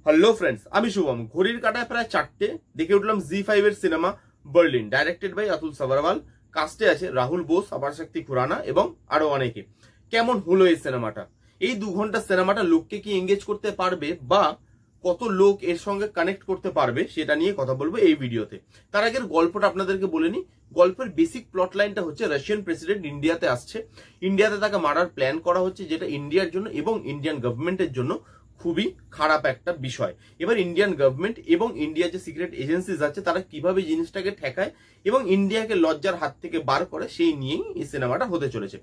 Hello friends, আমি শুভম। ঘড়ির কাটায় প্রায় 4টে দেখে উঠলাম জি5 এর cinema Berlin, directed by Atul Sabharwal. কাস্টে আছে রাহুল বোস, আপার শক্তি খুরানা এবং আরো অনেকে। কেমন হলো এই সিনেমাটা? এই 2 ঘন্টার সিনেমাটা লোককে কি এঙ্গেজ করতে পারবে বা কত লোক এর সঙ্গে কানেক্ট করতে পারবে সেটা নিয়ে কথা বলবো এই ভিডিওতে। তার আগের গল্পটা আপনাদেরকে বলে নি। গল্পের বেসিক প্লট লাইনটা হচ্ছে রাশিয়ান প্রেসিডেন্ট ইন্ডিয়াতে আসছে, ইন্ডিয়াতে তাকে মারার প্ল্যান করা হচ্ছে, যেটা ইন্ডিয়ার জন্য এবং ইন্ডিয়ান গভর্নমেন্টের জন্য খুবই খারাপ একটা বিষয়। এবার ইন্ডিয়ান গভর্নমেন্ট এবং ইন্ডিয়ার যে সিক্রেট এজেন্সিজ আছে তারা কিভাবে জিনিসটাকে ঠেকায় এবং ইন্ডিয়াকে লজ্জার হাত থেকে বার করে, সেই নিয়েই এই সিনেমাটা হতে চলেছে।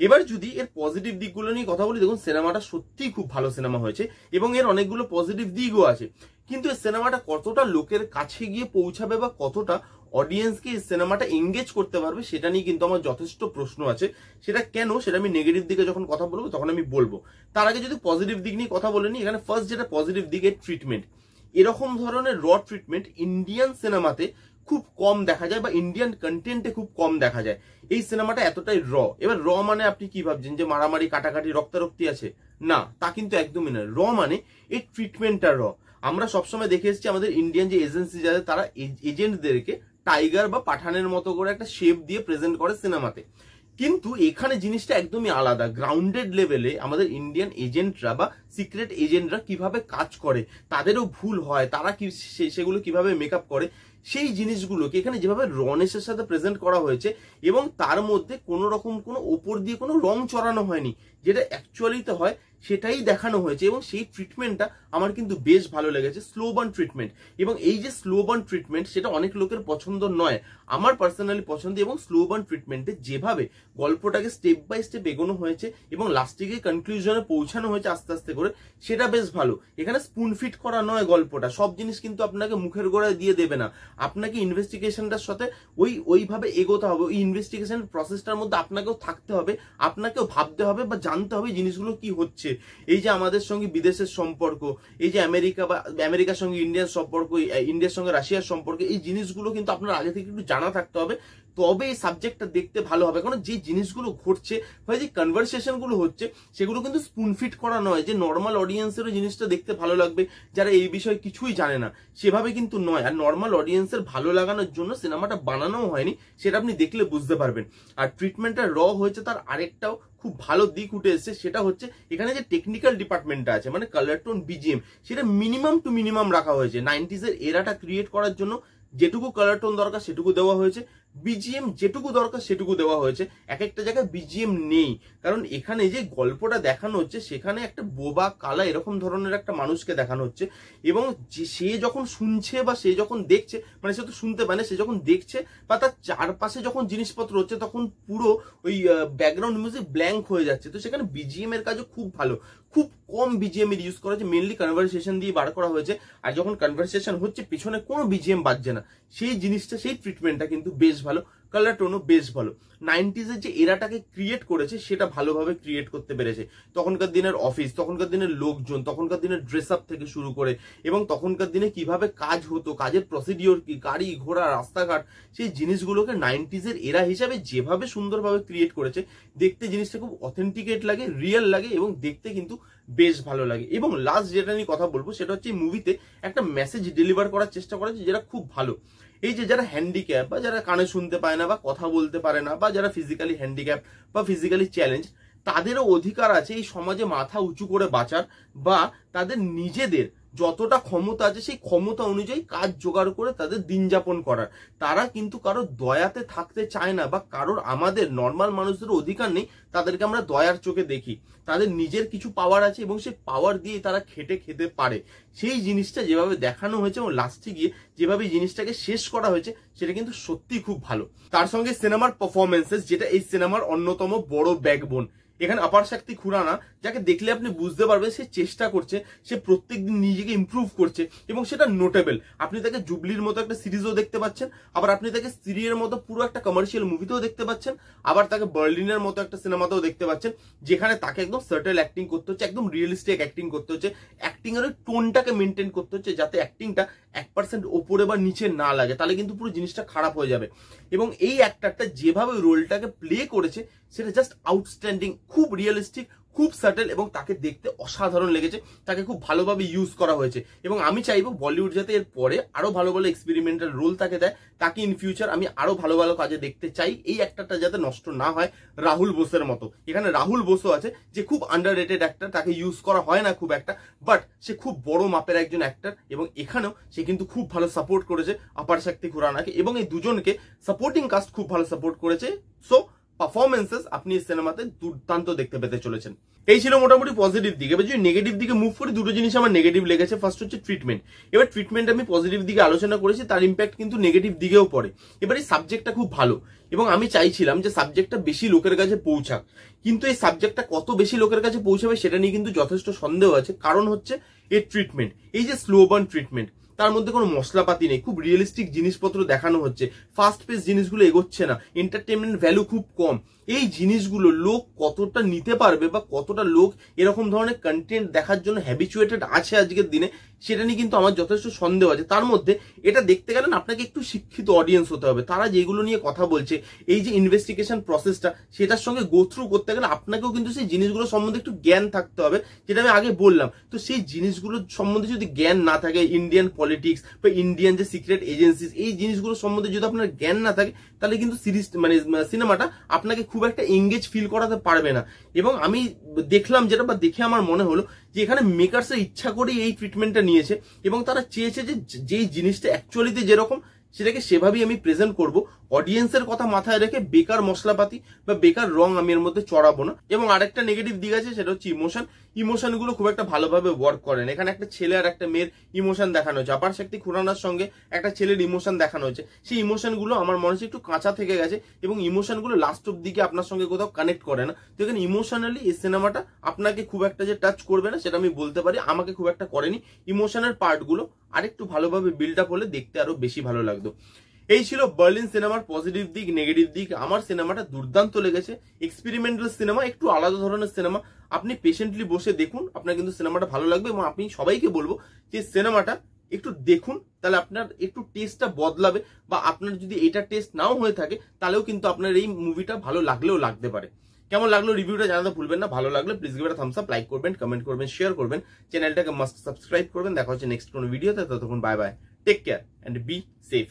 এবার যদি এর পজিটিভ দিকগুলো নিয়ে কথা বলি, দেখুন সিনেমাটা সত্যিই খুব ভালো সিনেমা হয়েছে এবং এর অনেকগুলো পজিটিভ দিকও আছে। কিন্তু এই সিনেমাটা কতটা লোকের কাছে গিয়ে পৌঁছাবে বা কতটা অডিয়েন্সকে এই সিনেমাটা এঙ্গেজ করতে পারবে সেটা নিয়ে কিন্তু আমার যথেষ্ট প্রশ্ন আছে। সেটা কেন, সেটা আমি নেগেটিভ দিকে যখন কথা বলবো তখন আমি বলবো। তার আগে যদি পজিটিভ দিক নিয়ে কথা বলে নি, এখানে ফার্স্ট যেটা পজিটিভ দিক, এর ট্রিটমেন্ট। এরকম ধরনের র ট্রিটমেন্ট ইন্ডিয়ান সিনেমাতে খুব কম দেখা যায় বা ইন্ডিয়ান কন্টেন্টে খুব কম দেখা যায়। এই সিনেমাটা এতটাই র। এবার র মানে আপনি কি ভাবছেন যে মারামারি, কাটাকাটি, রক্তারক্তি আছে? না, তা কিন্তু একদমই না। র মানে এই ট্রিটমেন্টটা র। আমরা সবসময় দেখে এসেছি আমাদের ইন্ডিয়ান যে এজেন্সি যাদের, তারা এজেন্টদেরকে টাইগার বা পাঠানের মতো করে একটা শেপ দিয়ে প্রেজেন্ট করে সিনেমাতে। কিন্তু এখানে জিনিসটা একদমই আলাদা। গ্রাউন্ডেড লেভেলে আমাদের ইন্ডিয়ান এজেন্টরা বা সিক্রেট এজেন্টরা কিভাবে কাজ করে, তাদেরও ভুল হয়, তারা কি সেগুলো কিভাবে মেকআপ করে, সেই জিনিসগুলোকে এখানে যেভাবে রনেসের সাথে প্রেজেন্ট করা হয়েছে এবং তার মধ্যে কোনো রকম কোনো ওপর দিয়ে কোনো রং চড়ানো হয়নি, যেটা অ্যাকচুয়ালিতে হয় সেটাই দেখানো হয়েছে। এবং সেই ট্রিটমেন্টটা আমার কিন্তু বেশ ভালো লেগেছে, স্লো বার্ন ট্রিটমেন্ট। এবং এই যে স্লো বার্ন ট্রিটমেন্ট, সেটা অনেক লোকের পছন্দ নয়, আমার পার্সোনালি পছন্দ। এবং স্লো বার্ন ট্রিটমেন্টে যেভাবে গল্পটাকে স্টেপ বাই স্টেপ এগোনো হয়েছে এবং লাস্টে গিয়ে কনক্লুশনে পৌঁছানো হয়েছে আস্তে আস্তে করে, সেটা বেশ ভালো। এখানে স্পুন ফিট করা নয় গল্পটা, সব জিনিস কিন্তু আপনাকে মুখের গোড়ায় দিয়ে দেবে না। আপনাকে ইনভেস্টিগেশনটার সাথে ওইভাবে এগোতে হবে, ওই ইনভেস্টিগেশন প্রসেসটার মধ্যে আপনাকেও থাকতে হবে, আপনাকেও ভাবতে হবে বা জানতে হবে জিনিসগুলো কি হচ্ছে। এই যে আমাদের সঙ্গে বিদেশের সম্পর্ক, এই যে আমেরিকা বা আমেরিকার সঙ্গে ইন্ডিয়ার সম্পর্ক, ইন্ডিয়ার সঙ্গে রাশিয়ার সম্পর্ক, এই জিনিসগুলো কিন্তু আপনার আগে থেকে একটু জানা থাকতে হবে, তবে এই সাবজেক্টটা দেখতে ভালো হবে। কারণ যে জিনিসগুলো ঘটছে বা যে কনভারসেশন গুলো হচ্ছে, সেগুলো কিন্তু স্পুন ফিট করা নয় যে নর্মাল অডিয়েন্সেরও জিনিসটা দেখতে ভালো লাগবে যারা এই বিষয়ে কিছুই জানে না, সেভাবে কিন্তু নয়। আর নর্মাল অডিয়েন্সের ভালো লাগানোর জন্য সিনেমাটা বানানো হয়নি, সেটা আপনি দেখলে বুঝতে পারবেন। আর ট্রিটমেন্টটা র হয়েছে, তার আরেকটাও খুব ভালো দিক উঠে এসেছে, সেটা হচ্ছে এখানে যে টেকনিক্যাল ডিপার্টমেন্টটা আছে, মানে কালার টোন, বিজিএম, সেটা মিনিমাম টু মিনিমাম রাখা হয়েছে। 90s এর এরাটা ক্রিয়েট করার জন্য যেটুকু কালার টোন দরকার সেটুকু দেওয়া হয়েছে, বিজিএম যেটুকু দরকার সেটুকু দেওয়া হয়েছে। এক একটা জায়গায় বিজিএম নেই, কারণ এখানে যে গল্পটা দেখানো হচ্ছে সেখানে একটা বোবা কালা এরকম ধরনের একটা মানুষকে দেখানো হচ্ছে। এবং সে যখন শুনছে বা সে যখন দেখছে, মানে সে তো শুনতে পায় না, সে যখন দেখছে বা তার চারপাশে যখন জিনিসপত্র হচ্ছে, তখন পুরো ওই ব্যাকগ্রাউন্ড মিউজিক ব্ল্যাঙ্ক হয়ে যাচ্ছে। তো সেখানে বিজিএম এর কাজও খুব ভালো, খুব কম বিজিএম এর ইউজ করা হয়েছে, মেনলি কনভারসেশন দিয়ে বার করা হয়েছে। আর যখন কনভারসেশন হচ্ছে পিছনে কোনো বিজিএম বাজছে না, সেই জিনিসটা, সেই ট্রিটমেন্টটা কিন্তু বেশ ভালো। কালার টোনও বেশ ভালো। 90s এর যে এরাটাকে ক্রিয়েট করেছে সেটা ভালোভাবে ক্রিয়েট করতে পেরেছে। তখনকার দিনের অফিস, তখনকার দিনের লোকজন, তখনকার দিনের ড্রেস আপ থেকে শুরু করে, এবং তখনকার দিনে কিভাবে কাজ হতো, কাজের প্রসিডিওর কি, গাড়ি ঘোড়া, রাস্তাঘাট, সেই জিনিসগুলোকে 90s এর এরা হিসাবে যেভাবে সুন্দরভাবে ক্রিয়েট করেছে, দেখতে জিনিসটা খুব অথেন্টিকেট লাগে, রিয়েল লাগে এবং দেখতে কিন্তু বেশ ভালো লাগে। এবং লাস্ট যেটা নিয়ে কথা বলবো সেটা হচ্ছে এই মুভিতে একটা মেসেজ ডেলিভার করার চেষ্টা করেছে, যেটা খুব ভালো। এই যে যারা হ্যান্ডিক্যাপ বা যারা কানে শুনতে পায় না বা কথা বলতে পারে না বা যারা ফিজিক্যালি হ্যান্ডিক্যাপ বা ফিজিক্যালি চ্যালেঞ্জ, তাদেরও অধিকার আছে এই সমাজে মাথা উঁচু করে বাঁচার বা তাদের নিজেদের যতটা ক্ষমতা আছে সেই ক্ষমতা অনুযায়ী কাজ জোগাড় করে তাদের দিন যাপন করার। তারা কিন্তু কারোর দয়াতে থাকতে চায় না বা কারোর, আমাদের নর্মাল মানুষদের অধিকার নেই তাদেরকে আমরা দয়ার চোখে দেখি। তাদের নিজের কিছু পাওয়ার আছে এবং সেই পাওয়ার দিয়ে তারা খেতে পারে। সেই জিনিসটা যেভাবে দেখানো হয়েছে এবং লাস্টে গিয়ে যেভাবে জিনিসটাকে শেষ করা হয়েছে, সেটা কিন্তু সত্যি খুব ভালো। তার সঙ্গে সিনেমার পারফরমেন্সেস, যেটা এই সিনেমার অন্যতম বড় ব্যাকবোন। এখানে আপার শক্তি খুরানা, যাকে দেখলে আপনি বুঝতে পারবেন সে চেষ্টা করছে, সে প্রত্যেকদিন নিজেকে ইমপ্রুভ করছে এবং সেটা নোটেবল। আপনি তাকে জুবলির মতো একটা সিরিজও দেখতে পাচ্ছেন, আবার আপনি তাকে সিরিয়ার মতো পুরো একটা কমার্শিয়াল মুভিতেও দেখতে পাচ্ছেন, আবার তাকে বার্লিনের মতো একটা সিনেমাতেও দেখতে পাচ্ছেন, যেখানে তাকে একদম সার্টেল অ্যাক্টিং করতে হচ্ছে, একদম রিয়েলিস্টিক অ্যাক্টিং করতে হচ্ছে, অ্যাক্টিং এর টোনটাকে মেনটেন করতে হচ্ছে যাতে অ্যাক্টিংটা 1% ওপরে বা নিচে না লাগে, তাহলে কিন্তু পুরো জিনিসটা খারাপ হয়ে যাবে। এবং এই অ্যাক্টরটা যেভাবে রোলটাকে প্লে করেছে সেটা জাস্ট আউটস্ট্যান্ডিং, খুব রিয়েলিস্টিক, খুব সাটেল এবং তাকে দেখতে অসাধারণ লেগেছে, তাকে খুব ভালোভাবে ইউজ করা হয়েছে এবং আমি চাইবো বলিউড যাতে এর পরে আরো ভালো ভালো এক্সপেরিমেন্টাল রোল তাকে দেয়, তাকে ইন ফিউচার আমি আরো ভালো ভালো কাজে দেখতে চাই। এই অ্যাক্টরটা যাতে নষ্ট না হয় রাহুল বোসের মতো। এখানে রাহুল বোসও আছে যে খুব আন্ডাররেটেড অ্যাক্টর, তাকে ইউজ করা হয় না খুব একটা, বাট সে খুব বড় মাপের একজন অ্যাক্টর এবং এখানেও সে কিন্তু খুব ভালো সাপোর্ট করেছে অপার শক্তি খুরানাকে এবং এই দুজনকে সাপোর্টিং কাস্ট খুব ভালো সাপোর্ট করেছে। সো পারফরমেন্সেস আপনি এই সিনেমাতে দুর্দান্ত দেখতে পেতে চলেছেন। এই ছিল মোটামুটি পজিটিভ দিক। এবার যদি নেগেটিভ দিকে মুভ করি, দুটো জিনিস আমার নেগেটিভ লেগেছে। ফার্স্ট হচ্ছে ট্রিটমেন্ট। এবার ট্রিটমেন্ট আমি পজিটিভ দিকে আলোচনা করেছি, তার ইম্প্যাক্ট কিন্তু নেগেটিভ দিকেও পড়ে। এবার এই সাবজেক্টটা খুব ভালো এবং আমি চাইছিলাম যে সাবজেক্টটা বেশি লোকের কাছে পৌঁছাক, কিন্তু এই সাবজেক্টটা কত বেশি লোকের কাছে পৌঁছাবে সেটা নিয়ে কিন্তু যথেষ্ট সন্দেহ আছে। কারণ হচ্ছে এর ট্রিটমেন্ট, এই যে স্লো বার্ন ট্রিটমেন্ট, তার মধ্যে কোনো মশলাপাতি নেই, খুব রিয়েলিস্টিক জিনিসপত্র দেখানো হচ্ছে, ফাস্ট পেস জিনিসগুলো এগোচ্ছে না, এন্টারটেনমেন্ট ভ্যালু খুব কম। এই জিনিসগুলো লোক কতটা নিতে পারবে বা কতটা লোক এরকম ধরনের কন্টেন্ট দেখার জন্য হ্যাবিচুয়েটেড আছে আজকের দিনে, সেটা নিয়ে কিন্তু আমার যথেষ্ট সন্দেহ আছে। তার মধ্যে এটা দেখতে গেলে আপনাকে একটু শিক্ষিত অডিয়েন্স হতে হবে। তারা যেগুলো নিয়ে কথা বলছে, এই যে ইনভেস্টিগেশন প্রসেসটা, সেটার সঙ্গে গো থ্রু করতে গেলে আপনাকেও কিন্তু সেই জিনিসগুলো সম্বন্ধে একটু জ্ঞান থাকতে হবে, যেটা আমি আগে বললাম। তো সেই জিনিসগুলো সম্বন্ধে যদি জ্ঞান না থাকে, ইন্ডিয়ান পলিটিক্স বা ইন্ডিয়ান যে সিক্রেট এজেন্সিস, এই জিনিসগুলো সম্বন্ধে যদি আপনার জ্ঞান না থাকে, তাহলে কিন্তু সিরিজ মানে সিনেমাটা আপনাকে খুব একটা এঙ্গেজ ফিল করাতে পারবে না। এবং আমি দেখলাম যেটা, বা দেখে আমার মনে হলো যে এখানে মেকার্সের ইচ্ছা করেই এই ট্রিটমেন্টটা নিয়েছে এবং তারা চেয়েছে যে যেই জিনিসটা অ্যাকচুয়ালিতে যেরকম সেটাকে সেভাবেই আমি প্রেজেন্ট করব। অডিয়েন্সের কথা মাথায় রেখে বেকার মশলাপাতি বা বেকার রং আমি এর মধ্যে চড়াবো না। এবং আরেকটা নেগেটিভ দিক আছে, সেটা হচ্ছে ইমোশনগুলো খুব একটা ভালোভাবে ওয়ার্ক করে না। এখানে একটা ছেলে আর একটা মেয়ের ইমোশন দেখানো হয়েছে, অপার শক্তি খুরানার সঙ্গে একটা ছেলের ইমোশন দেখানো হয়েছে। সেই ইমোশনগুলো আমার মনে হচ্ছে একটু কাঁচা থেকে গেছে এবং ইমোশনগুলো লাস্ট অব দিকে আপনার সঙ্গে কোথাও কানেক্ট করে না। তো এখানে ইমোশনালি এই সিনেমাটা আপনাকে খুব একটা যে টাচ করবে না সেটা আমি বলতে পারি, আমাকে খুব একটা করেনি। ইমোশনের পার্টগুলো আরেকটু ভালোভাবে বিল্ড আপ হলে দেখতে আরো বেশি ভালো লাগতো। এই ছিল বার্লিন সিনেমার পজিটিভ দিক, নেগেটিভ দিক। আমার সিনেমাটা দুর্দান্ত লেগেছে, এক্সপেরিমেন্টাল সিনেমা, একটু আলাদা ধরনের সিনেমা। আপনি পেশেন্টলি বসে দেখুন, আপনার কিন্তু সিনেমাটা ভালো লাগবে এবং আমি সবাইকে বলবো যে সিনেমাটা একটু দেখুন, তাহলে আপনার একটু টেস্টটা বদলাবে। বা আপনার যদি এটা টেস্ট নাও হয়ে থাকে, তাহলেও কিন্তু আপনার এই মুভিটা ভালো লাগলেও লাগতে পারে। কেমন লাগলো রিভিউটা জানাতে ভুলবেন না। ভালো লাগলে please give it a Thums up, like করবেন, কমেন্ট করবেন, শেয়ার করবেন, চ্যানেলটাকে মাস্ট সাবস্ক্রাইব করবেন। দেখা হচ্ছে নেক্সট কোনো ভিডিওতে। ততক্ষণ bye bye, take care and be safe.